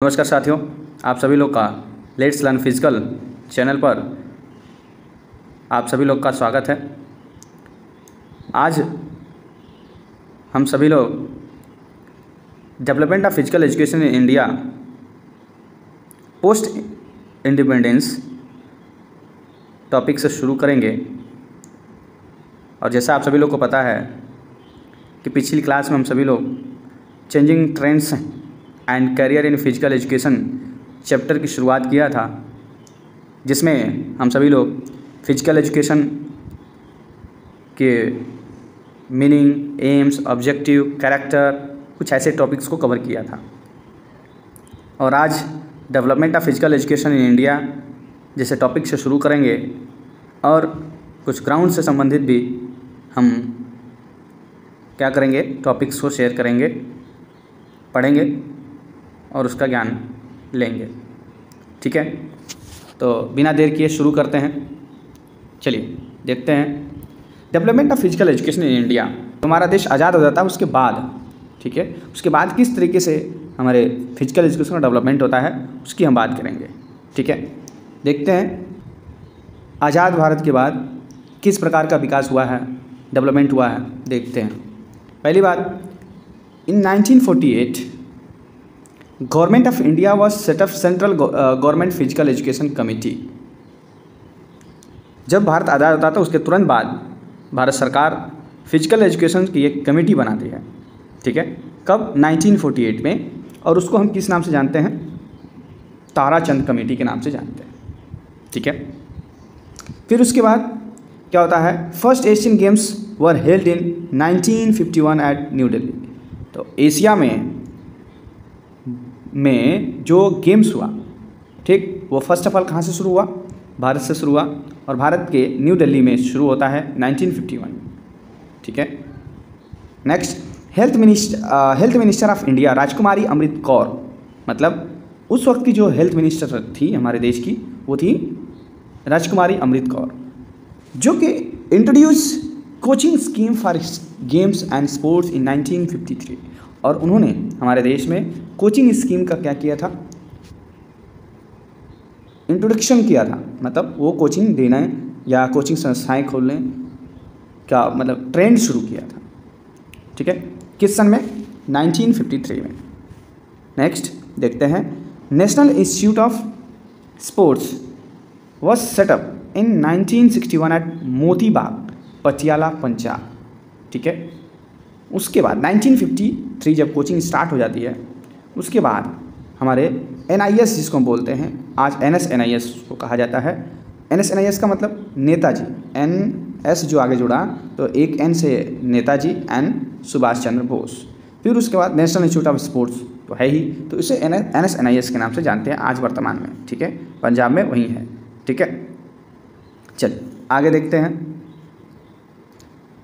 नमस्कार साथियों, आप सभी लोग का लेट्स लर्न फिजिकल चैनल पर आप सभी लोग का स्वागत है। आज हम सभी लोग development of physical education in India post independence topic से शुरू करेंगे। और जैसा आप सभी लोग को पता है कि पिछली क्लास में हम सभी लोग changing trends and career in physical education chapter की शुरुआत किया था, जिसमें हम सभी लोग फिजिकल एजुकेशन के मीनिंग, एम्स, ऑब्जेक्टिव, कैरेक्टर, कुछ ऐसे टॉपिक्स को कवर किया था। और आज development of physical education in India जैसे टॉपिक से शुरू करेंगे और कुछ ग्राउंड से संबंधित भी हम क्या करेंगे, टॉपिक्स को शेयर करेंगे, पढ़ेंगे और उसका ज्ञान लेंगे। ठीक है, तो बिना देर किए शुरू करते हैं। चलिए देखते हैं development of physical education in India. हमारा देश आज़ाद हो जाता है उसके बाद, ठीक है, उसके बाद किस तरीके से हमारे फिजिकल एजुकेशन का डेवलपमेंट होता है उसकी हम बात करेंगे। ठीक है, देखते हैं आज़ाद भारत के बाद किस प्रकार का विकास हुआ है, डेवलपमेंट हुआ है, देखते हैं। पहली बात, इन 1948 government of India was set up central government physical education committee. जब भारत आज़ाद होता था उसके तुरंत बाद भारत सरकार फिजिकल एजुकेशन की एक कमेटी बनाती है। ठीक है, कब? 1948 में। और उसको हम किस नाम से जानते हैं? ताराचंद कमेटी के नाम से जानते हैं। ठीक है, फिर उसके बाद क्या होता है? First Asian games were held in 1951 at New Delhi. तो एशिया में जो गेम्स हुआ, ठीक, वो फर्स्ट ऑफ ऑल कहाँ से शुरू हुआ? भारत से शुरू हुआ और भारत के न्यू दिल्ली में शुरू होता है 1951। ठीक है, next, health minister of India राजकुमारी अमृत कौर, मतलब उस वक्त की जो हेल्थ मिनिस्टर थी हमारे देश की वो थी राजकुमारी अमृत कौर, जो कि introduce coaching scheme for games and sports in 1953। और उन्होंने हमारे देश में कोचिंग स्कीम का क्या किया था? इंट्रोडक्शन किया था, मतलब वो कोचिंग देना या कोचिंग संस्थाएं खोलने का मतलब ट्रेंड शुरू किया था। ठीक है, किस सन में? 1953 में। नेक्स्ट देखते हैं, national institute of sports was set up in 1961 at Moti Bagh, Patiala, Punjab. ठीक है, उसके बाद 1953 जब कोचिंग स्टार्ट हो जाती है उसके बाद हमारे NIS जिसको हम बोलते हैं, आज NS को कहा जाता है। NS का मतलब नेताजी, NS जो आगे जुड़ा तो एक N से नेताजी, N सुभाष चंद्र बोस। फिर उसके बाद नेशनल इंस्टीट्यूट ऑफ स्पोर्ट्स तो है ही, तो इसे NS के नाम से जानते हैं आज वर्तमान में। ठीक है, पंजाब में वही है। ठीक है, चलिए आगे देखते हैं।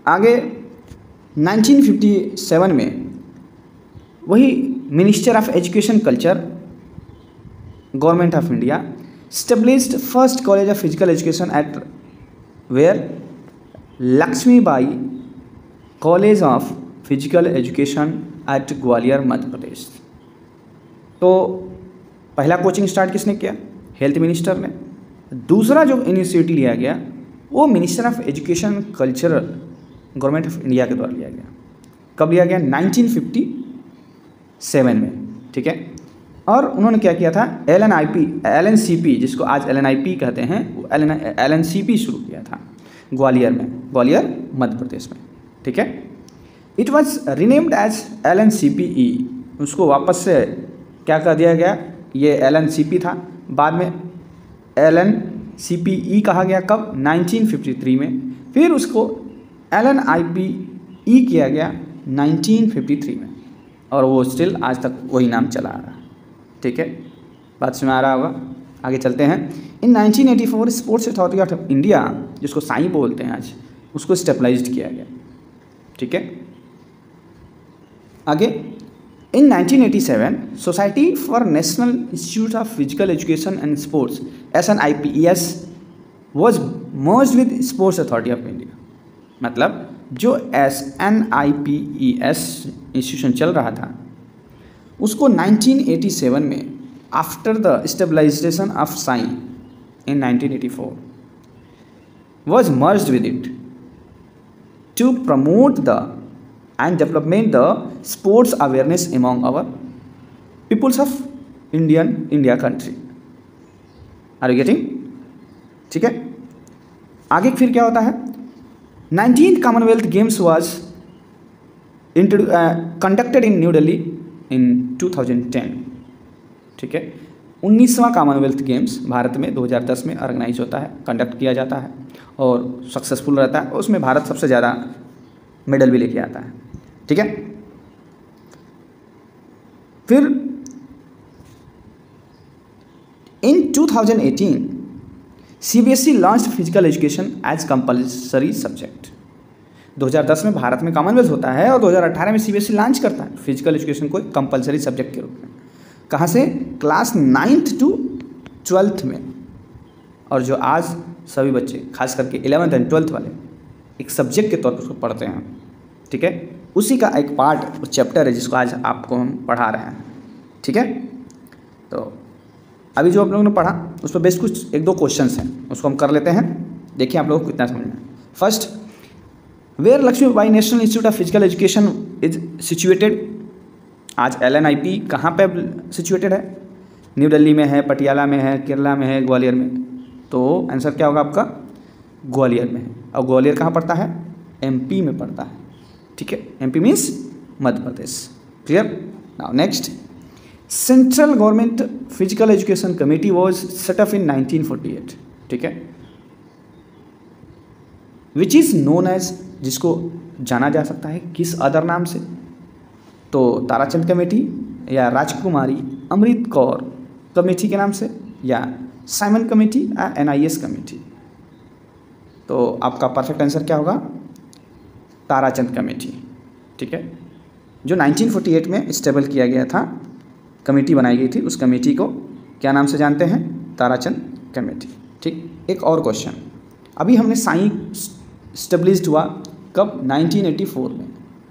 आगे 1957 में वही minister of education culture government of India established first college of physical education at where Laxmibai college of physical education at Gwalior, Madhya Pradesh. तो पहला कोचिंग स्टार्ट किसने किया? हेल्थ मिनिस्टर ने। दूसरा जो इनिशिएटिव लिया गया वो minister of education culture government of India के द्वारा लिया गया। कब लिया गया? 1957 में। ठीक है, और उन्होंने क्या किया था? LNCP जिसको आज LNIP कहते हैं, वो LNCP शुरू किया था ग्वालियर में, ग्वालियर मध्य प्रदेश में। ठीक है, it was renamed as LNCPE। उसको वापस से क्या कर दिया गया? ये LNCP था, बाद में LNCPE कहा गया। कब? 1953 में। फिर उसको LNIPE किया गया 1953 में, और वो स्टिल आज तक वही नाम चला आ रहा है। ठीक है, बात समझ में आ रहा होगा। आगे चलते हैं। इन 1984 स्पोर्ट्स अथॉरिटी ऑफ इंडिया जिसको साई बोलते हैं आज, उसको स्टेबलाइज्ड किया गया। ठीक है, आगे इन 1987 society for national institute of physical education and sports SNIPES was merged with sports authority of India. मतलब जो SNIPES इंस्टीट्यूशन चल रहा था उसको 1987 में after the stabilisation of SAI in 1984 was merged with it to promote the and development the sports awareness among our peoples of India country. Are you getting? ठीक है, आगे फिर क्या होता है? 19th Commonwealth Games was conducted in New Delhi in 2010. ठीक है, 19वां Commonwealth games Bharat में 2010 में ऑर्गेनाइज होता है, कंडक्ट किया जाता है और सक्सेसफुल रहता है। उसमें भारत सबसे ज़्यादा मेडल भी लेके आता है। ठीक है, फिर in 2018 CBSE launched physical education as compulsory subject. 2010 में भारत में कॉमनवेल्थ होता है और 2018 में CBSE लॉन्च करता है फिजिकल एजुकेशन को कंपल्सरी सब्जेक्ट के रूप में। कहाँ से? क्लास 9th to 12th में। और जो आज सभी बच्चे खास करके 11th एंड 12th वाले एक सब्जेक्ट के तौर पर उसको पढ़ते हैं। ठीक है, उसी का एक पार्ट चैप्टर है जिसको आज आपको हम पढ़ा रहे हैं। ठीक है, तो अभी जो आप लोगों ने पढ़ा उस पर बेस्ट कुछ 1-2 क्वेश्चंस हैं, उसको हम कर लेते हैं। देखिए आप लोगों को कितना समझ में। First, where Lakshmibai national institute of physical education is situated. आज LNIP कहाँ पे सिचुएटेड है? न्यू दिल्ली में है, पटियाला में है, केरला में है, ग्वालियर में। तो आंसर क्या होगा आपका? ग्वालियर में है। और ग्वालियर कहाँ पड़ता है? MP में पड़ता है। ठीक है, MP means Madhya Pradesh. Clear? Now next, central government physical education committee was set up in 1948। ठीक है, विच इज़ नोन एज, जिसको जाना जा सकता है किस अदर नाम से? तो ताराचंद कमेटी या राजकुमारी अमृत कौर कमेटी के नाम से, या साइमन कमेटी या NIS कमेटी। तो आपका परफेक्ट आंसर क्या होगा? ताराचंद कमेटी। ठीक है, जो 1948 में स्टेबल किया गया था, कमेटी बनाई गई थी, उस कमेटी को क्या नाम से जानते हैं? ताराचंद कमेटी। ठीक, एक और क्वेश्चन, अभी हमने साई स्टेब्लिश्ड हुआ कब? 1984 में।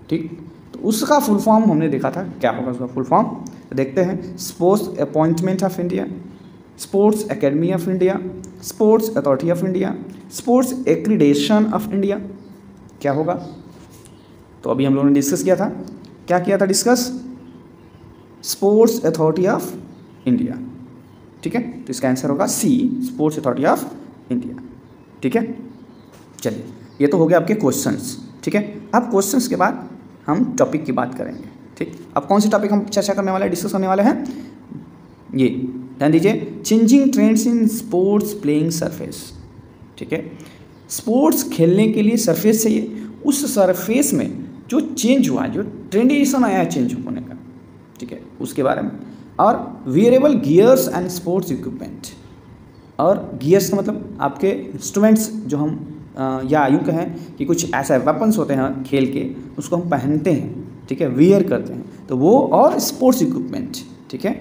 ठीक, तो उसका फुल फॉर्म हमने देखा था, क्या होगा उसका फुल फॉर्म? तो देखते हैं। Sports appointment of India, sports academy of India, sports authority of India, sports accreditation of India, क्या होगा? तो अभी हम लोगों ने डिस्कस किया था, क्या किया था discuss? Sports authority of India. ठीक है, तो इसका आंसर होगा C, sports authority of India. ठीक है, चलिए ये तो हो गया आपके क्वेश्चंस। ठीक है, अब क्वेश्चंस के बाद हम टॉपिक की बात करेंगे। ठीक, अब कौन सी टॉपिक हम चर्चा करने वाले हैं, डिस्कस करने वाले हैं? ये ध्यान दीजिए, changing trends in sports playing surface. ठीक है, स्पोर्ट्स खेलने के लिए सरफेस चाहिए, उस सरफेस में जो चेंज हुआ, जो ट्रेंडिशन आया है चेंज होने का, ठीक है, उसके बारे में। और wearable gears and sports equipment. और गियर्स का मतलब आपके इंस्ट्रूमेंट्स जो हम या यूँ कहें कि कुछ ऐसा वेपन्स होते हैं खेल के, उसको हम पहनते हैं। ठीक है, वियर करते हैं, तो वो, और स्पोर्ट्स इक्विपमेंट। ठीक है,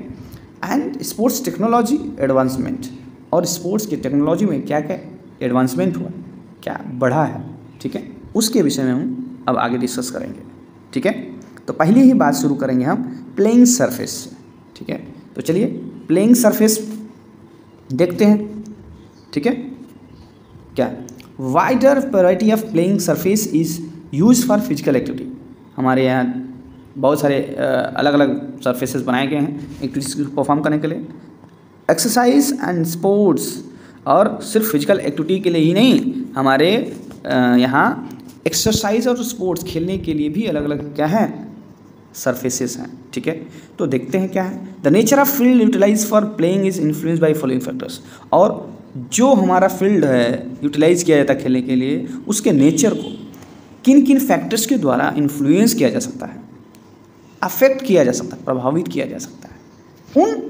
एंड स्पोर्ट्स टेक्नोलॉजी एडवांसमेंट। और स्पोर्ट्स की टेक्नोलॉजी में क्या क्या एडवांसमेंट हुआ, क्या बढ़ा है। ठीक है, उसके विषय में हम अब आगे डिस्कस करेंगे। ठीक है, तो पहले ही बात शुरू करेंगे हम प्लेइंग सरफेस से। ठीक है, तो चलिए प्लेइंग सरफेस देखते हैं। ठीक है, क्या? Wider variety of playing surface is use for physical activity. हमारे यहाँ बहुत सारे अलग अलग सरफेसेस बनाए गए हैं एक्टिविटीज को परफॉर्म करने के लिए, एक्सरसाइज एंड स्पोर्ट्स। और सिर्फ फिजिकल एक्टिविटी के लिए ही नहीं, हमारे यहाँ एक्सरसाइज और स्पोर्ट्स खेलने के लिए भी अलग अलग क्या है सरफेसेस हैं। ठीक है, तो देखते हैं क्या है। The nature of field utilise for playing is influence by following factors. और जो हमारा फील्ड है यूटिलाइज किया जाता है खेलने के लिए, उसके नेचर को किन किन फैक्टर्स के द्वारा इन्फ्लुएंस किया जा सकता है, अफेक्ट किया जा सकता है, प्रभावित किया जा सकता है, उन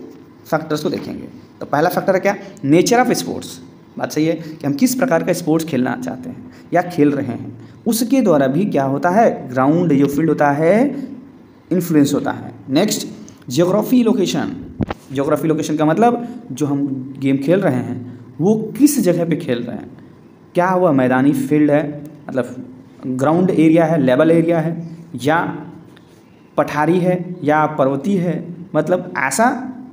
फैक्टर्स को देखेंगे। तो पहला फैक्टर है क्या? Nature of sports. बात सही है कि हम किस प्रकार का स्पोर्ट्स खेलना चाहते हैं या खेल रहे हैं, उसके द्वारा भी क्या होता है, ग्राउंड जो फील्ड होता है इन्फ्लुएंस होता है। Next, geography location. Geography location का मतलब जो हम गेम खेल रहे हैं वो किस जगह पे खेल रहे हैं, क्या वह मैदानी फील्ड है, मतलब ग्राउंड एरिया है, लेवल एरिया है, या पठारी है, या पर्वतीय है, मतलब ऐसा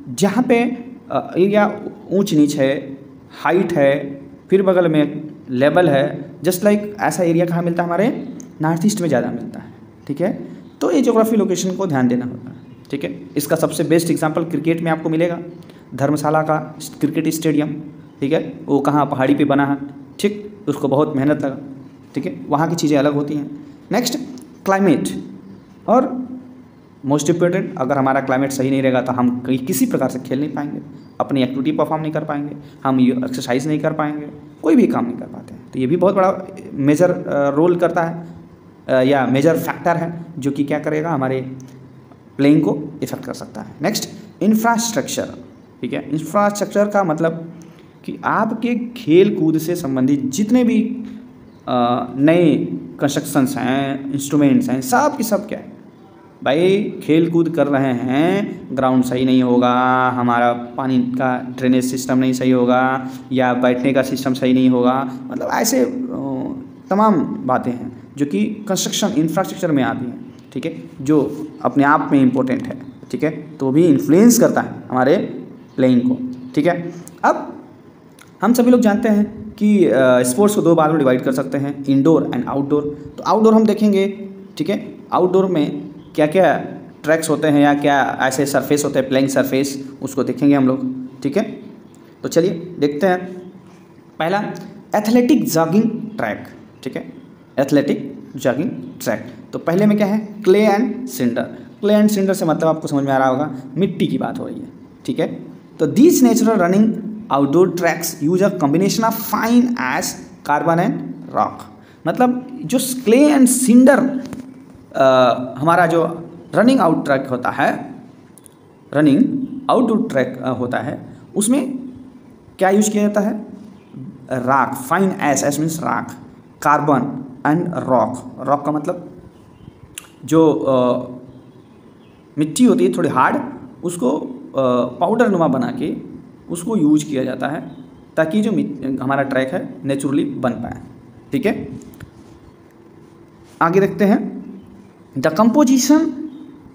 जहाँ पे एरिया ऊंच नीच है, हाइट है, फिर बगल में लेवल है, जस्ट लाइक ऐसा एरिया कहाँ मिलता है, हमारे नॉर्थ ईस्ट में ज़्यादा मिलता है। ठीक है, तो ये ज्योग्राफी लोकेशन को ध्यान देना होता है। ठीक है, इसका सबसे बेस्ट एग्जांपल क्रिकेट में आपको मिलेगा, धर्मशाला का क्रिकेट स्टेडियम। ठीक है, वो कहाँ पहाड़ी पे बना है। ठीक, उसको बहुत मेहनत लगा। ठीक है, वहाँ की चीज़ें अलग होती हैं। नेक्स्ट, क्लाइमेट, और मोस्ट इम्पोर्टेंट, अगर हमारा क्लाइमेट सही नहीं रहेगा तो हम किसी प्रकार से खेल नहीं पाएंगे, अपनी एक्टिविटी परफॉर्म नहीं कर पाएंगे, हम एक्सरसाइज नहीं कर पाएंगे, कोई भी काम नहीं कर पाते हैं। तो ये भी बहुत बड़ा मेजर रोल करता है या मेजर फैक्टर है जो कि क्या करेगा, हमारे प्लेइंग को इफेक्ट कर सकता है। Next, infrastructure. ठीक है, इंफ्रास्ट्रक्चर का मतलब कि आपके खेल कूद से संबंधित जितने भी नए कंस्ट्रक्शंस हैं, इंस्ट्रूमेंट्स हैं, सब की सब क्या है भाई, खेल कूद कर रहे हैं, ग्राउंड सही नहीं होगा, हमारा पानी का ड्रेनेज सिस्टम नहीं सही होगा, या बैठने का सिस्टम सही नहीं होगा, मतलब ऐसे तमाम बातें हैं जो कि कंस्ट्रक्शन इंफ्रास्ट्रक्चर में आती हैं। ठीक है, जो अपने आप में इम्पोर्टेंट है। ठीक है, तो भी इन्फ्लुएंस करता है हमारे प्लेइंग को। ठीक है, अब हम सभी लोग जानते हैं कि स्पोर्ट्स को दो भाग में डिवाइड कर सकते हैं, इंडोर एंड आउटडोर। तो आउटडोर हम देखेंगे। ठीक है, आउटडोर में क्या क्या ट्रैक्स होते हैं या क्या ऐसे सरफेस होते हैं, प्लेइंग सरफेस, उसको देखेंगे हम लोग। ठीक है, तो चलिए देखते हैं। पहला, एथलेटिक जॉगिंग ट्रैक। ठीक है, एथलेटिक जॉगिंग ट्रैक। तो पहले में क्या है, clay and cinder. Clay and cinder से मतलब आपको समझ में आ रहा होगा, मिट्टी की बात हो रही है। ठीक है, तो these natural running outdoor tracks use a combination of fine ash, carbon and rock. मतलब जो क्ले एंड सिंडर हमारा जो रनिंग आउट ट्रैक होता है, रनिंग आउटडोर ट्रैक होता है, उसमें क्या यूज किया जाता है, राख, फाइन एश, एश मीन्स राख, कार्बन एंड रॉक। रॉक का मतलब जो मिट्टी होती है थोड़ी हार्ड, उसको पाउडर नुमा बना के उसको यूज किया जाता है ताकि जो हमारा ट्रैक है नेचुरली बन पाए। ठीक है, आगे देखते हैं। The composition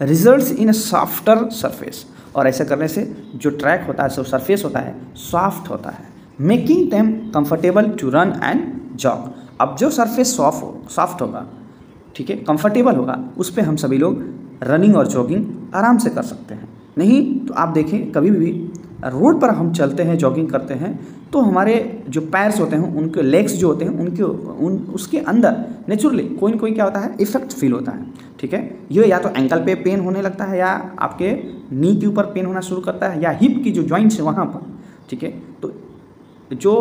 results in a softer surface. और ऐसा करने से जो ट्रैक होता है, जो सरफेस होता है, सॉफ्ट होता है, making them comfortable to run and jog. अब जो सरफेस सॉफ्ट होगा, ठीक है, कंफर्टेबल होगा, उस पर हम सभी लोग रनिंग और जॉगिंग आराम से कर सकते हैं। नहीं तो आप देखें, कभी भी रोड पर हम चलते हैं, जॉगिंग करते हैं, तो हमारे जो पैर्स होते हैं, उनके लेग्स जो होते हैं, उसके अंदर नेचुरली कोई ना कोई क्या होता है, इफेक्ट फील होता है। ठीक है, ये या तो एंकल पे पेन होने लगता है, या आपके नी के ऊपर पेन होना शुरू करता है, या हिप की जो जॉइंट्स है वहाँ पर। ठीक है, तो जो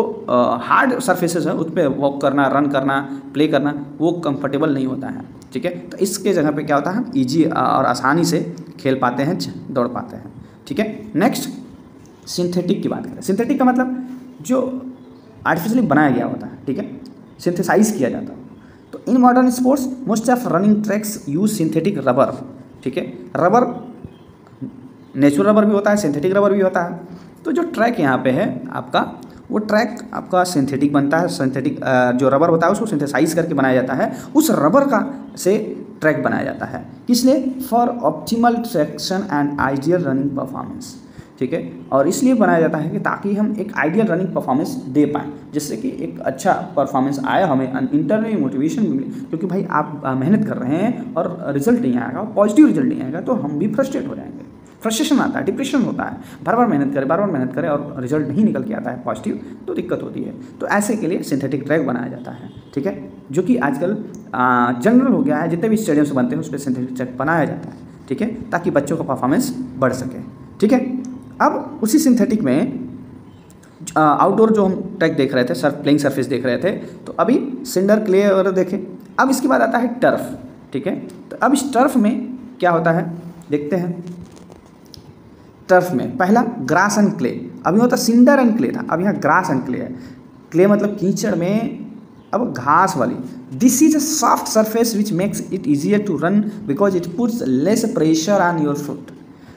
हार्ड सरफेसेस है उस पर वॉक करना, रन करना, प्ले करना, वो कंफर्टेबल नहीं होता है। ठीक है, तो इसके जगह पे क्या होता है, ईजी और आसानी से खेल पाते हैं, दौड़ पाते हैं। ठीक है, नेक्स्ट सिंथेटिक की बात करें। सिंथेटिक का मतलब जो आर्टिफिशियली बनाया गया होता है। ठीक है, सिंथेसाइज किया जाता है। तो in modern sports most of running tracks use synthetic rubber. ठीक है, रबर नेचुरल रबर भी होता है, सिंथेटिक रबर भी होता है। तो जो ट्रैक यहाँ पे है आपका, वो ट्रैक आपका सिंथेटिक बनता है। सिंथेटिक जो रबर होता है उसको सिंथेसाइज करके बनाया जाता है, उस रबर का से ट्रैक बनाया जाता है। किसलिए, for optimal traction and ideal running performance. ठीक है, और इसलिए बनाया जाता है कि ताकि हम एक आइडियल रनिंग परफॉर्मेंस दे पाएँ, जिससे कि एक अच्छा परफॉर्मेंस आए, हमें इंटरनली मोटिवेशन भी मिले। क्योंकि भाई आप मेहनत कर रहे हैं और रिजल्ट नहीं आएगा, पॉजिटिव रिजल्ट नहीं आएगा, तो हम भी फ्रस्ट्रेट हो जाएंगे, फ्रस्ट्रेशन आता है, डिप्रेशन होता है। बार बार मेहनत करें और रिजल्ट नहीं निकल के आता है पॉजिटिव, तो दिक्कत होती है। तो ऐसे के लिए सिंथेटिक ट्रैक बनाया जाता है। ठीक है, जो कि आजकल जनरल हो गया है, जितने भी स्टेडियम से बनते हैं उस पर सिंथेटिक ट्रैक बनाया जाता है। ठीक है, ताकि बच्चों का परफॉर्मेंस बढ़ सके। ठीक है, अब उसी सिंथेटिक में आउटडोर जो हम ट्रैक देख रहे थे, प्लेइंग सरफेस देख रहे थे, तो अभी सिंडर, क्ले वगैरह देखें। अब इसके बाद आता है टर्फ। ठीक है, तो अब इस टर्फ में क्या होता है देखते हैं। टर्फ में पहला ग्रास एंड क्ले, अभी होता सिंडर एंड क्ले था, अब यहाँ ग्रास एंड क्ले है। क्ले मतलब कीचड़ में, अब घास वाली। This is a soft surface which makes it easier to run because it puts less pressure on your foot.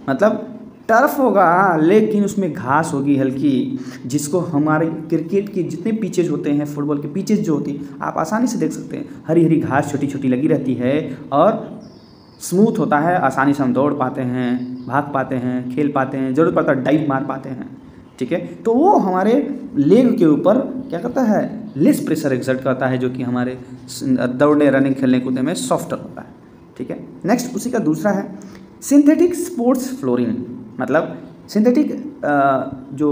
मतलब टर्फ होगा लेकिन उसमें घास होगी हल्की, जिसको हमारे क्रिकेट के जितने पिचेज होते हैं, फुटबॉल के पिचेज जो होती हैं, आप आसानी से देख सकते हैं, हरी हरी घास छोटी छोटी लगी रहती है, और स्मूथ होता है, आसानी से हम दौड़ पाते हैं, भाग पाते हैं, खेल पाते हैं, ज़रूरत पड़ता है डाइव मार पाते हैं, ठीक है। तो वो हमारे लेग के ऊपर क्या करता है, लेस प्रेशर एक्सर्ट करता है, जो कि हमारे दौड़ने, रनिंग, खेलने कूदने में सॉफ्टर होता है, ठीक है। नेक्स्ट उसी का दूसरा है सिंथेटिक स्पोर्ट्स फ्लोरिंग, मतलब सिंथेटिक जो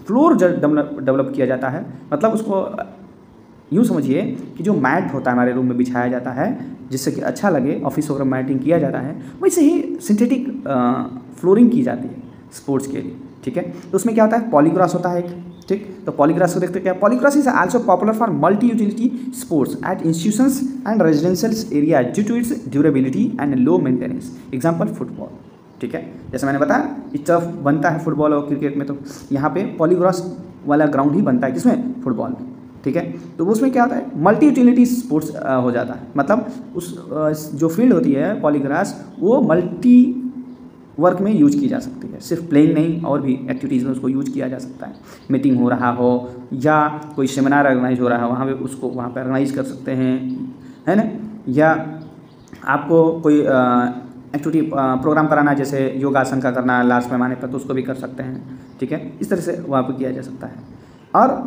फ्लोर डेवलप किया जाता है, मतलब उसको यूँ समझिए कि जो मैट होता है हमारे रूम में बिछाया जाता है जिससे कि अच्छा लगे, ऑफिस वगैरह मैटिंग किया जाता है, वैसे ही सिंथेटिक फ्लोरिंग की जाती है स्पोर्ट्स के लिए, ठीक है। तो उसमें क्या होता है, पॉलीग्रास होता है एक, ठीक। तो पॉलीग्रास को देखते क्या, polygrass is also popular for multi utility sports at institutions and residential area due to its durability and low maintenance. Example football, ठीक है। जैसे मैंने बताया इस टर्फ बनता है फुटबॉल और क्रिकेट में, तो यहाँ पे पॉलीग्रास वाला ग्राउंड ही बनता है, किसमें, फुटबॉल में, ठीक है। तो उसमें क्या होता है, मल्टी यूटिलिटी स्पोर्ट्स हो जाता है, मतलब उस जो फील्ड होती है पॉलीग्रास वो मल्टी वर्क में यूज की जा सकती है, सिर्फ प्लेइंग नहीं और भी एक्टिविटीज़ में उसको यूज किया जा सकता है। मीटिंग हो रहा हो या कोई सेमिनार ऑर्गेनाइज हो रहा है, वहाँ पे उसको वहाँ पे ऑर्गेनाइज कर सकते हैं, है ना। या आपको कोई एक्टिविटी प्रोग्राम कराना है, जैसे योगासन का करना है लार्ज पैमाने पर, तो उसको भी कर सकते हैं, ठीक है। इस तरह से वहाँ पर किया जा सकता है। और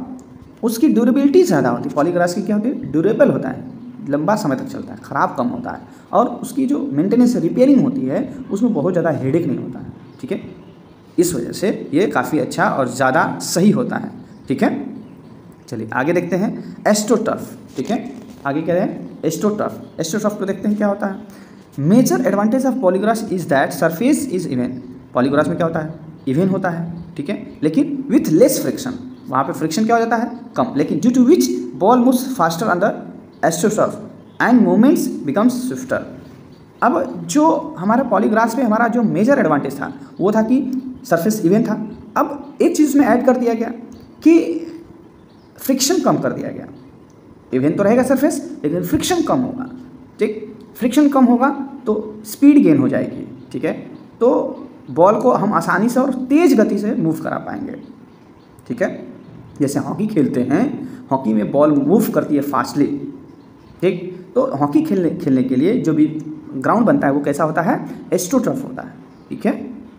उसकी ड्यूरेबिलिटी ज़्यादा होती है, पॉलीग्रास की क्या होती है, ड्यूरेबल होता है, लंबा समय तक चलता है, ख़राब कम होता है, और उसकी जो मेंटेनेंस रिपेयरिंग होती है उसमें बहुत ज़्यादा हेडेक नहीं होता है, ठीक है। इस वजह से ये काफ़ी अच्छा और ज़्यादा सही होता है, ठीक है। चलिए आगे देखते हैं एस्ट्रोटर्फ, ठीक है। आगे क्या है, एस्ट्रोटर्फ। एस्ट्रोटर्फ को देखते हैं क्या होता है। Major advantage of polygrass is that surface is even. Polygrass में क्या होता है, इवन होता है, ठीक है, लेकिन विथ लेस फ्रिक्शन, वहाँ पे फ्रिक्शन क्या हो जाता है, कम, लेकिन due to which ball moves faster on the astroturf and movements becomes swifter. अब जो हमारा पॉलीग्रास पे हमारा जो मेजर एडवांटेज था वो था कि सरफेस इवन था। अब एक चीज़ में ऐड कर दिया गया कि फ्रिक्शन कम कर दिया गया। इवन तो रहेगा सरफेस लेकिन फ्रिक्शन कम होगा, ठीक। फ्रिक्शन कम होगा तो स्पीड गेन हो जाएगी, ठीक है। तो बॉल को हम आसानी से और तेज़ गति से मूव करा पाएंगे, ठीक है। जैसे हॉकी खेलते हैं, हॉकी में बॉल मूव करती है फास्टली, ठीक। तो हॉकी खेलने के लिए जो भी ग्राउंड बनता है वो कैसा होता है, एस्ट्रोटर्फ होता है, ठीक है।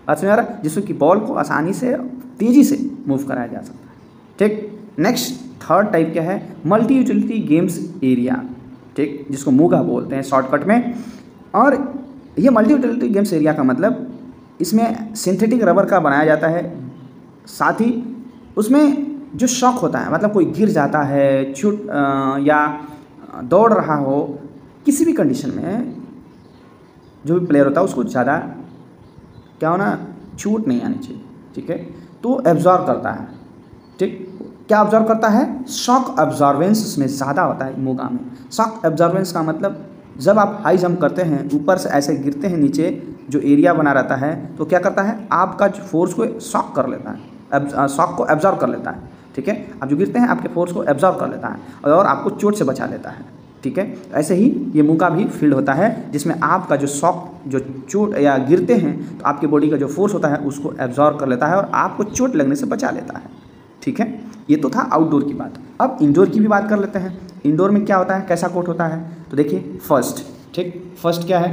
बात समझ आ रहा है, जिससे कि बॉल को आसानी से तेज़ी से मूव कराया जा सकता है, ठीक। नेक्स्ट थर्ड टाइप क्या है, मल्टी यूटिलिटी गेम्स एरिया, ठीक, जिसको मूगा बोलते हैं शॉर्टकट में। और ये मल्टी यूटिलिटी गेम्स एरिया का मतलब इसमें सिंथेटिक रबर का बनाया जाता है, साथ ही उसमें जो शॉक होता है, मतलब कोई गिर जाता है, छूट या दौड़ रहा हो, किसी भी कंडीशन में जो भी प्लेयर होता है उसको ज़्यादा क्या होना, चोट नहीं आनी चाहिए, ठीक है। तो एब्जॉर्व करता है, ठीक। क्या ऑब्जर्व करता है, शॉक ऑब्जॉर्वेंस उसमें ज़्यादा होता है मूगा में। शॉक ऑब्जॉर्वेंस का मतलब जब आप हाई जंप करते हैं, ऊपर से ऐसे गिरते हैं नीचे, जो एरिया बना रहता है, तो क्या करता है, आपका जो फोर्स को शॉक कर लेता है, शॉक को एब्जॉर्व कर लेता है, ठीक है। आप जो गिरते हैं आपके फोर्स को एब्जॉर्व कर लेता है और आपको चोट से बचा लेता है, ठीक है। ऐसे ही ये मूगा भी फील्ड होता है जिसमें आपका जो शॉक, जो चोट या गिरते हैं तो आपकी बॉडी का जो फोर्स होता है उसको एब्जॉर्व कर लेता है और आपको चोट लगने से बचा लेता है, ठीक है। ये तो था आउटडोर की बात। अब इंडोर की भी बात कर लेते हैं। इंडोर में क्या होता है, कैसा कोर्ट होता है, तो देखिए फर्स्ट, ठीक। फर्स्ट क्या है,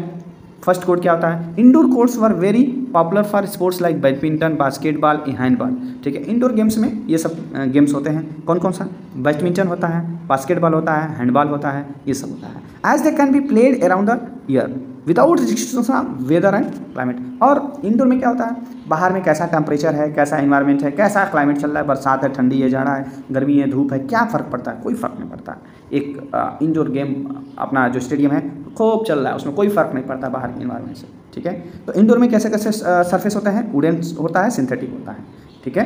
फर्स्ट कोर्ट क्या होता है, indoor courts were very popular for sports like badminton, basketball, handball, ठीक है। इंडोर गेम्स में ये सब गेम्स होते हैं, कौन कौन सा, बैडमिंटन होता है, बास्केटबॉल होता है, हैंडबॉल होता है, ये सब होता है। As they can be played around the year without restrictions of weather and climate. और इंडोर में क्या होता है, बाहर में कैसा टेम्परेचर है, कैसा इन्वायरमेंट है, कैसा क्लाइमेट चल रहा है, बरसात है, ठंडी है, जाड़ा है, गर्मी है, धूप है, क्या फ़र्क पड़ता है, कोई फ़र्क नहीं पड़ता। एक इंडोर गेम अपना जो स्टेडियम है खूब चल रहा है, उसमें कोई फ़र्क नहीं पड़ता बाहर के इन्वायरमेंट से, ठीक है। तो इंडोर में कैसे कैसे सरफेस होता है, वुडन होता है, सिंथेटिक होता है, ठीक है।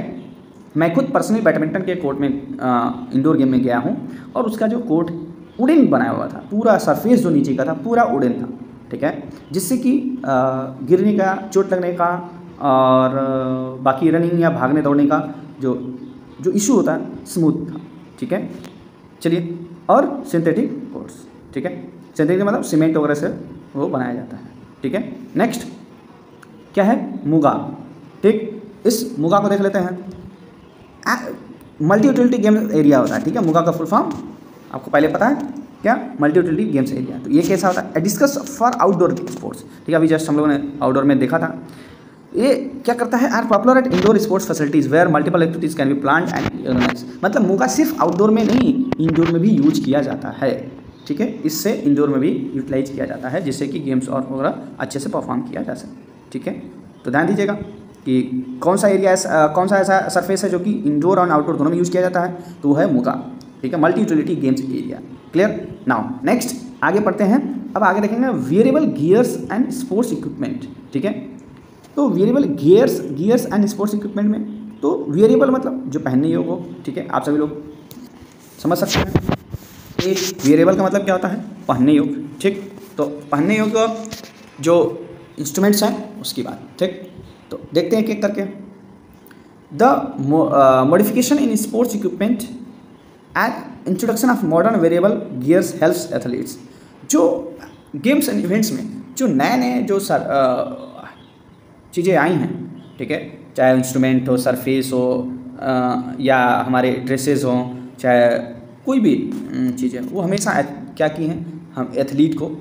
मैं खुद पर्सनली बैडमिंटन के कोर्ट में इंडोर गेम में गया हूँ और उसका जो कोर्ट वुडन बनाया हुआ था, पूरा सरफेस जो नीचे का था पूरा वुडन था, ठीक है। जिससे कि गिरने का, चोट लगने का और बाकी रनिंग या भागने दौड़ने का जो इशू होता है स्मूथ था, ठीक है। चलिए, और सिंथेटिक कोर्ट्स, ठीक है। सिंथेटिक मतलब सीमेंट वगैरह से वो बनाया जाता है, ठीक है। नेक्स्ट क्या है, मूगा, ठीक। इस मूगा को देख लेते हैं। मल्टी यूटिलिटी गेम एरिया होता है, ठीक है। मूगा का फुल फॉर्म आपको पहले पता है क्या, मल्टी यूटिलिटी गेम्स एरिया। तो ये कैसा होता है, डिस्कस फॉर आउटडोर स्पोर्ट्स, ठीक है, अभी जस्ट हम लोगों ने आउटडोर में देखा था। ये क्या करता है, are popular at indoor sports facilities where multiple activities can be planned and organise. मतलब मूका सिर्फ आउटडोर में नहीं, इंडोर में भी यूज किया जाता है, ठीक है, इससे इंडोर में भी यूटिलाइज किया जाता है, जिससे कि गेम्स और वगैरह अच्छे से परफॉर्म किया जा सके, ठीक है। तो ध्यान दीजिएगा कि कौन सा एरिया कौन सा ऐसा सरफेस है जो कि इंडोर और आउटडोर दोनों में यूज़ किया जाता है, तो वो है मूका, ठीक है, multi utility games area. Clear. Now next आगे पढ़ते हैं। अब आगे देखेंगे variable gears and sports equipment, ठीक है। तो variable gears and sports equipment में, तो वेरिएबल मतलब जो पहनने योग्य हो, ठीक है, आप सभी लोग समझ सकते हैं। एक वेरिएबल का मतलब क्या होता है, पहनने योग्य, ठीक। तो पहनने योग्य जो इंस्ट्रूमेंट्स हैं उसकी बात, ठीक। तो देखते हैं एक एक करके। The modification in sports equipment and introduction of modern variable gears helps athletes. जो गेम्स एंड इवेंट्स में जो नए जो चीज़ें आई हैं, ठीक है, चाहे इंस्ट्रूमेंट हो, सरफेस हो, या हमारे ड्रेसेस हों, चाहे कोई भी चीज़ें, वो हमेशा क्या की हैं, हम एथलीट को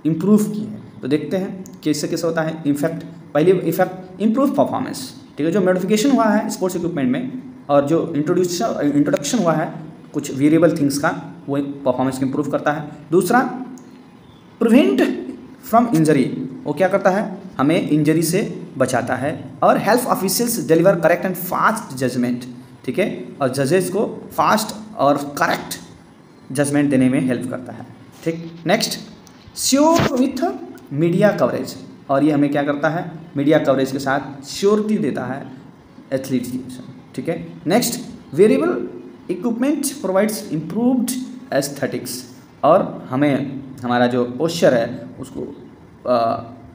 इम्प्रूव की है। तो देखते हैं कि इससे कैसे होता है इफेक्ट। पहले इफेक्ट इम्प्रूव परफॉर्मेंस, ठीक है, जो मॉडिफिकेशन हुआ है स्पोर्ट्स इक्विपमेंट में और जो इंट्रोडक्शन हुआ है कुछ वेरिएबल थिंग्स का, वो परफॉर्मेंस को इम्प्रूव करता है। दूसरा प्रिवेंट फ्रॉम इंजरी, वो क्या करता है, हमें इंजरी से बचाता है। और help officials deliver correct and fast judgement, ठीक है, और जजेस को फास्ट और करेक्ट जजमेंट देने में हेल्प करता है, ठीक। Next sure with media coverage, और ये हमें क्या करता है, मीडिया कवरेज के साथ श्योरिटी देता है एथलीट्स की, ठीक है। Next variable equipment provides improved aesthetics, और हमें हमारा जो पोस्चर है उसको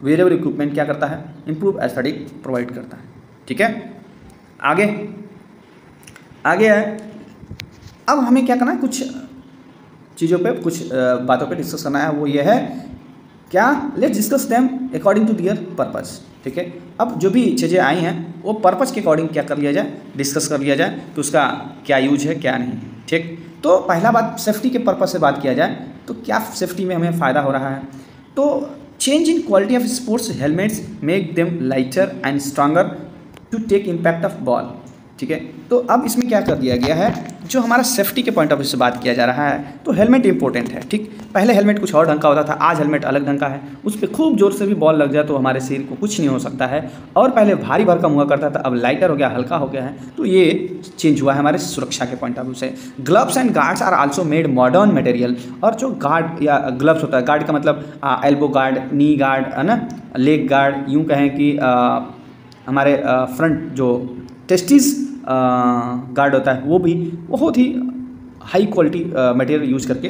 वेरिएबल इक्विपमेंट क्या करता है, इम्प्रूव एस्थेटिक प्रोवाइड करता है, ठीक है। आगे है, अब हमें क्या करना है, कुछ चीज़ों पे कुछ बातों पे डिस्कस करना है। वो ये है क्या, let's discuss them according to their purpose, ठीक है। अब जो भी चीज़ें आई हैं वो पर्पस के अकॉर्डिंग क्या कर लिया जाए, डिस्कस कर लिया जाए कि उसका क्या यूज है क्या नहीं, ठीक। तो पहला बात सेफ्टी के पर्पस से बात किया जाए तो क्या सेफ्टी में हमें फ़ायदा हो रहा है। तो change in quality of sports helmets make them lighter and stronger to take impact of ball, ठीक है। तो अब इसमें क्या कर दिया गया है, जो हमारा सेफ्टी के पॉइंट ऑफ व्यू से बात किया जा रहा है, तो हेलमेट इंपॉर्टेंट है, ठीक। पहले हेलमेट कुछ और ढंग का होता था, आज हेलमेट अलग ढंग का है। उस पर खूब जोर से भी बॉल लग जाए तो हमारे शरीर को कुछ नहीं हो सकता है। और पहले भारी भरकम हुआ करता था, अब लाइटर हो गया, हल्का हो गया है। तो ये चेंज हुआ है हमारे सुरक्षा के पॉइंट ऑफ व्यू से। Gloves and guards are also made modern material, और जो गार्ड या ग्लव्स होता है, गार्ड का मतलब एल्बो गार्ड, नी गार्ड, है ना, लेग गार्ड, यूँ कहें कि हमारे फ्रंट जो टेस्टिस गार्ड होता है, वो भी बहुत ही हाई क्वालिटी मटेरियल यूज करके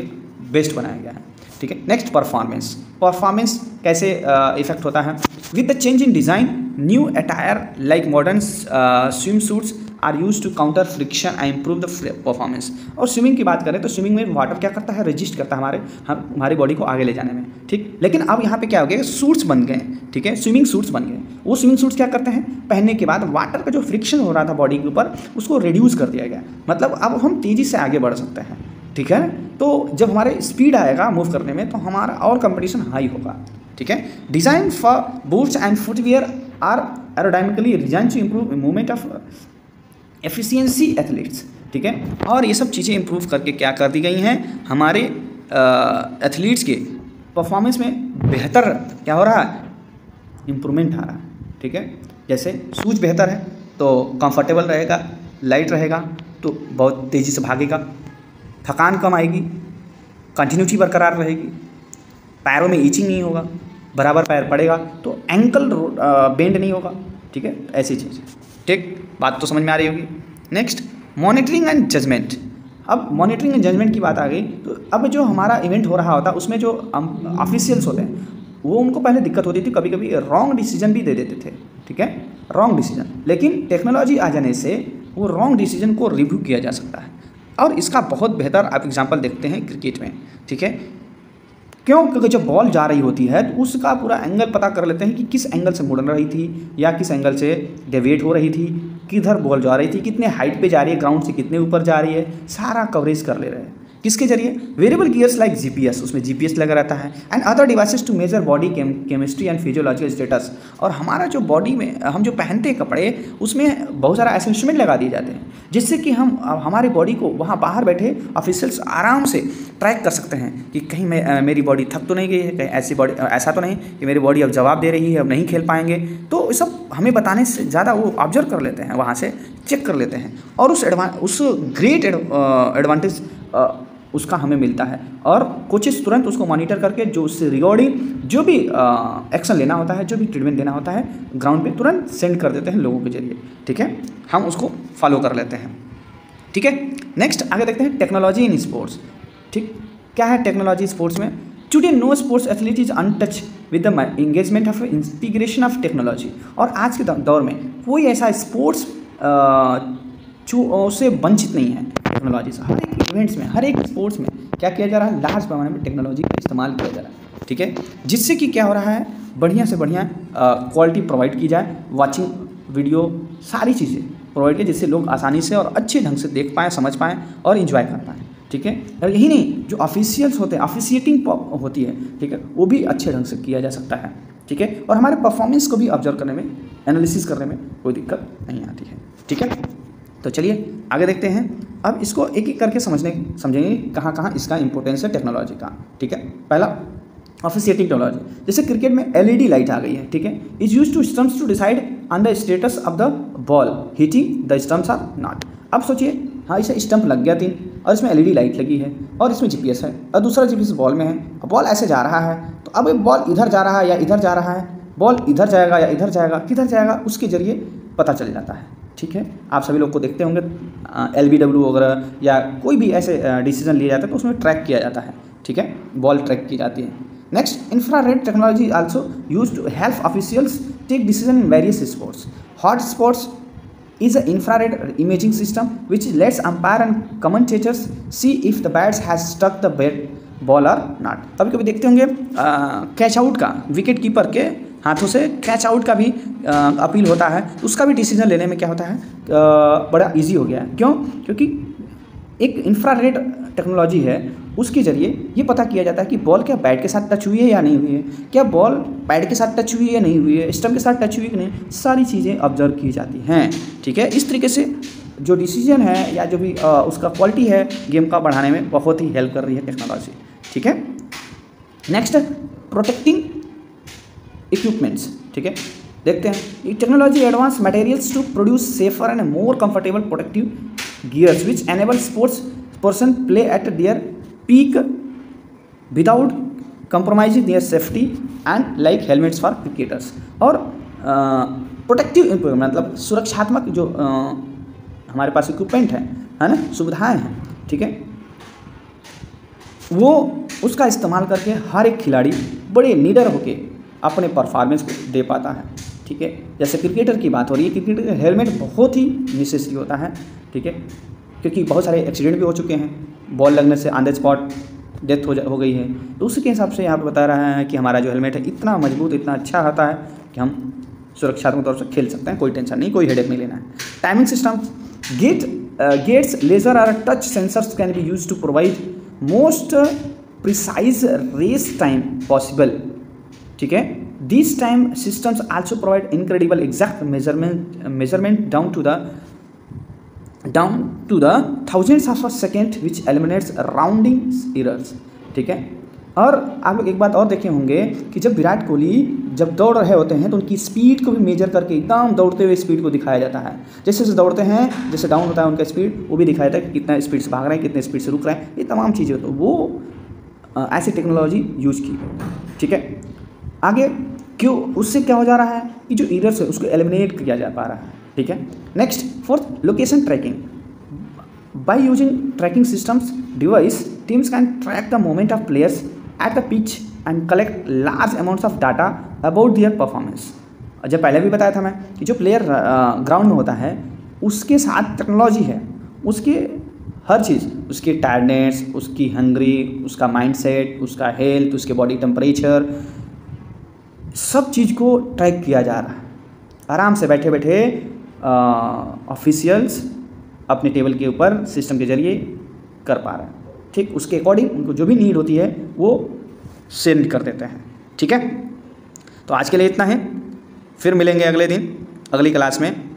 बेस्ट बनाया गया है, ठीक है। नेक्स्ट परफॉर्मेंस कैसे इफेक्ट होता है, with the change in design new attire like modern swim suits are use to counter friction and improve the performance. और स्विमिंग की बात करें तो स्विमिंग में वाटर क्या करता है, रेजिस्ट करता है हमारी बॉडी को आगे ले जाने में, ठीक। लेकिन अब यहाँ पे क्या हो गया, सूट्स बन गए, ठीक है, स्विमिंग सूट्स बन गए। वो स्विमिंग सूट्स क्या करते हैं, पहनने के बाद वाटर का जो फ्रिक्शन हो रहा था बॉडी के ऊपर उसको रिड्यूस कर दिया गया, मतलब अब हम तेज़ी से आगे बढ़ सकते हैं, ठीक है। तो जब हमारे स्पीड आएगा मूव करने में तो हमारा और कंपटीशन हाई होगा, ठीक है। Design for boots and footwear are aerodynamically design to improve movement of efficiency athletes, ठीक है। और ये सब चीज़ें इंप्रूव करके क्या कर दी गई हैं, हमारे एथलीट्स के परफॉर्मेंस में बेहतर क्या हो रहा है, इम्प्रूवमेंट आ रहा है, ठीक है। जैसे शूज बेहतर है तो कंफर्टेबल रहेगा, लाइट रहेगा तो बहुत तेज़ी से भागेगा, थकान कम आएगी, कंटिन्यूटी बरकरार रहेगी, पैरों में ईचिंग नहीं होगा, बराबर पैर पड़ेगा तो एंकल बेंड नहीं होगा, ठीक है। ऐसी चीज़, ठीक, बात तो समझ में आ रही होगी। Next monitoring and judgement. अब मॉनिटरिंग एंड जजमेंट की बात आ गई तो अब जो हमारा इवेंट हो रहा होता है उसमें जो ऑफिशियल्स होते हैं वो उनको पहले दिक्कत होती थी, कभी कभी रॉन्ग डिसीजन भी दे देते थे, ठीक है, रॉन्ग डिसीजन। लेकिन टेक्नोलॉजी आ जाने से वो रॉन्ग डिसीजन को रिव्यू किया जा सकता है, और इसका बहुत बेहतर आप एग्जांपल देखते हैं क्रिकेट में, ठीक है। क्यों, क्योंकि जब बॉल जा रही होती है तो उसका पूरा एंगल पता कर लेते हैं कि किस एंगल से मुड़ रही थी या किस एंगल से डेविएट हो रही थी, किधर बॉल जा रही थी, कितने हाइट पे जा रही है, ग्राउंड से कितने ऊपर जा रही है, सारा कवरेज कर ले रहे हैं, किसके जरिए? वेरिएबल गियर्स लाइक जीपीएस, उसमें जीपीएस लगा रहता है, and other devices to measure body chemistry and physiological status. और हमारा जो बॉडी में हम जो पहनते हैं कपड़े, उसमें बहुत सारा ऐसे इंस्ट्रूमेंट लगा दिए जाते हैं जिससे कि हम हमारे बॉडी को वहाँ बाहर बैठे ऑफिशियल्स आराम से ट्रैक कर सकते हैं कि कहीं मेरी बॉडी थक तो नहीं गई है, कहीं ऐसी बॉडी ऐसा तो नहीं कि मेरी बॉडी अब जवाब दे रही है, अब नहीं खेल पाएंगे। तो ये सब हमें बताने से ज़्यादा वो ऑब्जर्व कर लेते हैं, वहाँ से चेक कर लेते हैं, और उस ग्रेट एडवांटेज उसका हमें मिलता है। और कोचेस तुरंत उसको मॉनिटर करके जो उससे रिगार्डिंग जो भी एक्शन लेना होता है, जो भी ट्रीटमेंट देना होता है, ग्राउंड पे तुरंत सेंड कर देते हैं लोगों के जरिए। ठीक है, हम उसको फॉलो कर लेते हैं। ठीक है, नेक्स्ट आगे देखते हैं टेक्नोलॉजी इन स्पोर्ट्स। ठीक, क्या है टेक्नोलॉजी स्पोर्ट्स में? Today no sports athlete is untouch with the engagement of integration of technology. और आज के दौर में कोई ऐसा स्पोर्ट्स से वंचित नहीं है टेक्नोलॉजी से। हर एक इवेंट्स में, हर एक स्पोर्ट्स में क्या किया जा रहा है? लार्ज पैमाने में टेक्नोलॉजी का इस्तेमाल किया जा रहा है। ठीक है, जिससे कि क्या हो रहा है? बढ़िया से बढ़िया क्वालिटी प्रोवाइड की जाए, वाचिंग वीडियो सारी चीज़ें प्रोवाइड की, जिससे लोग आसानी से और अच्छे ढंग से देख पाएँ, समझ पाएँ और इन्जॉय कर पाएँ। ठीक है, और यही नहीं, जो ऑफिशियल्स होते हैं, ऑफिशिएटिंग होती है, ठीक है, वो भी अच्छे ढंग से किया जा सकता है। ठीक है, और हमारे परफॉर्मेंस को भी ऑब्जर्व करने में, एनालिसिस करने में कोई दिक्कत नहीं आती है। ठीक है, तो चलिए आगे देखते हैं। अब इसको एक एक करके समझेंगे कहाँ कहाँ इसका इंपॉर्टेंस है टेक्नोलॉजी का। ठीक है, पहला ऑफिशिएटिंग टेक्नोलॉजी, जैसे क्रिकेट में एलईडी लाइट आ गई है। ठीक है, is use to stumps to decide on the status of the ball hitting the stumps or not. अब सोचिए, हाँ, इसे स्टंप लग गया 3 और इसमें एलईडी लाइट लगी है और इसमें जीपीएस है और दूसरा जीपीएस बॉल में है। बॉल ऐसे जा रहा है, तो अब बॉल इधर जा रहा है या इधर जा रहा है, बॉल इधर जाएगा या इधर जाएगा, किधर जाएगा, उसके जरिए पता चल जाता है। ठीक है, आप सभी लोग को देखते होंगे LBW वगैरह या कोई भी ऐसे डिसीजन लिया जाता है तो उसमें ट्रैक किया जाता है। ठीक है, बॉल ट्रैक की जाती है। Next, infrared technology also use to help officials take decision in various sports. Hot sports is an infrared imaging system which lets umpire and commentators see if the bat has struck the ball or not। कभी कभी देखते होंगे catch out का, wicket keeper के हाथों से catch out का भी अपील होता है, उसका भी डिसीजन लेने में क्या होता है, बड़ा इजी हो गया है। क्यों? क्योंकि एक इंफ्रारेड टेक्नोलॉजी है, उसके जरिए ये पता किया जाता है कि बॉल क्या बैट के साथ टच हुई है या नहीं हुई है, क्या बॉल पैड के साथ टच हुई है या नहीं हुई है, स्टंप के साथ टच हुई है कि नहीं, सारी चीज़ें ऑब्जर्व की जाती हैं। ठीक है, इस तरीके से जो डिसीजन है या जो भी उसका क्वालिटी है गेम का बढ़ाने में बहुत ही हेल्प कर रही है टेक्नोलॉजी। ठीक है, नेक्स्ट, प्रोटेक्टिंग इक्विपमेंट्स। ठीक है, देखते हैं technology advance materials to produce safer and more comfortable protective gears which enable sports person play at their peak without compromising their safety and like helmets for cricketers. और protective मतलब सुरक्षात्मक जो हमारे पास equipment है ना, सुविधाएं हैं। ठीक है, वो उसका इस्तेमाल करके हर एक खिलाड़ी बड़े निडर होके अपने परफॉर्मेंस को दे पाता है। ठीक है, जैसे क्रिकेटर की बात हो रही है, क्रिकेटर का हेलमेट बहुत ही नेसेसरी होता है। ठीक है, क्योंकि बहुत सारे एक्सीडेंट भी हो चुके हैं, बॉल लगने से ऑन द स्पॉट डेथ हो गई है। तो उसी के हिसाब से यहाँ पर बता रहा है कि हमारा जो हेलमेट है इतना मजबूत, इतना अच्छा होता है कि हम सुरक्षात्मक तौर से खेल सकते हैं, कोई टेंशन नहीं, कोई हेडेक नहीं लेना है। टाइमिंग सिस्टम, गेट्स लेजर और touch sensors can be use to provide most precise race time possible. ठीक है, these time systems also provide incredible exact measurement down to the thousands of a second which eliminates rounding errors। ठीक है, और आप लोग एक बात और देखे होंगे कि जब विराट कोहली जब दौड़ रहे होते हैं तो उनकी स्पीड को भी मेजर करके एकदम दौड़ते हुए स्पीड को दिखाया जाता है। जैसे जैसे दौड़ते हैं, जैसे डाउन होता है उनका स्पीड, वो भी दिखाया जाता है कि कितना स्पीड से भाग रहे हैं, कितने स्पीड से रुक रहे हैं, ये तमाम चीज़ें। तो वो ऐसी टेक्नोलॉजी यूज की। ठीक है, आगे क्यों, उससे क्या हो जा रहा है कि जो एरर्स है उसको एलिमिनेट किया जा पा रहा है। ठीक है, next, fourth, location tracking. By using tracking systems device teams can track the movement of players at the pitch and collect large amounts of data about their performance. जब पहले भी बताया था मैं कि जो प्लेयर ग्राउंड में होता है उसके साथ टेक्नोलॉजी है, उसके हर चीज़, उसकी टायर्डनेस, उसकी हंग्री, उसका माइंडसेट, उसका हेल्थ, उसके बॉडी टेम्परेचर, सब चीज़ को ट्रैक किया जा रहा है। आराम से बैठे बैठे ऑफिशियल्स अपने टेबल के ऊपर सिस्टम के जरिए कर पा रहे हैं। ठीक उसके अकॉर्डिंग उनको जो भी नीड होती है वो सेंड कर देते हैं। ठीक है, तो आज के लिए इतना है, फिर मिलेंगे अगले दिन अगली क्लास में।